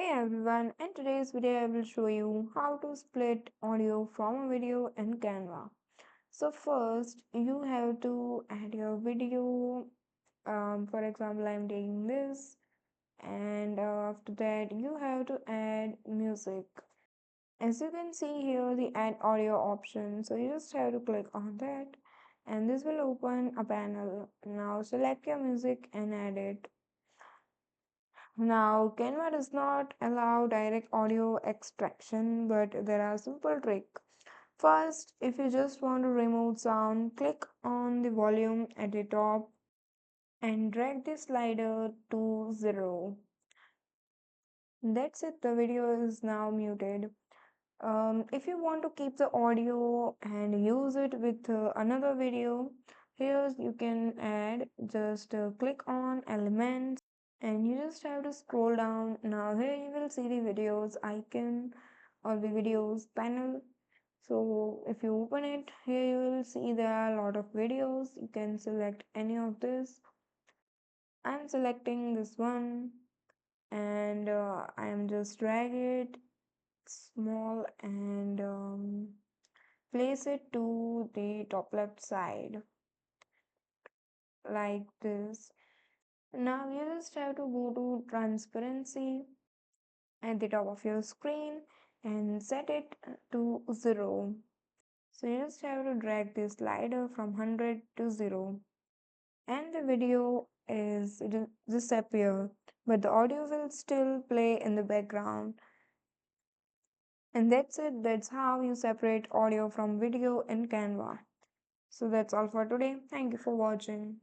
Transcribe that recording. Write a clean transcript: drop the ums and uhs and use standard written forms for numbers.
Hey everyone, in today's video I will show you how to split audio from a video in Canva. So first you have to add your video. For example, I'm taking this, and after that you have to add music. As you can see here, the add audio option. So you just have to click on that, and this will open a panel. Now select your music and add it. Now, Canva does not allow direct audio extraction, but there are simple tricks. First, if you just want to remove sound, click on the volume at the top and drag the slider to 0. That's it, the video is now muted. If you want to keep the audio and use it with another video, here you can add, just click on elements and you just have to scroll down. Now here you will see the videos icon or the videos panel. So if you open it, here you will see there are a lot of videos. You can select any of this. I'm selecting this one, and I am just drag it small and place it to the top left side like this. Now you just have to go to transparency at the top of your screen and set it to 0. So you just have to drag this slider from 100 to 0, and the video is disappear, but the audio will still play in the background. And that's it. That's how you separate audio from video in Canva. So that's all for today. Thank you for watching.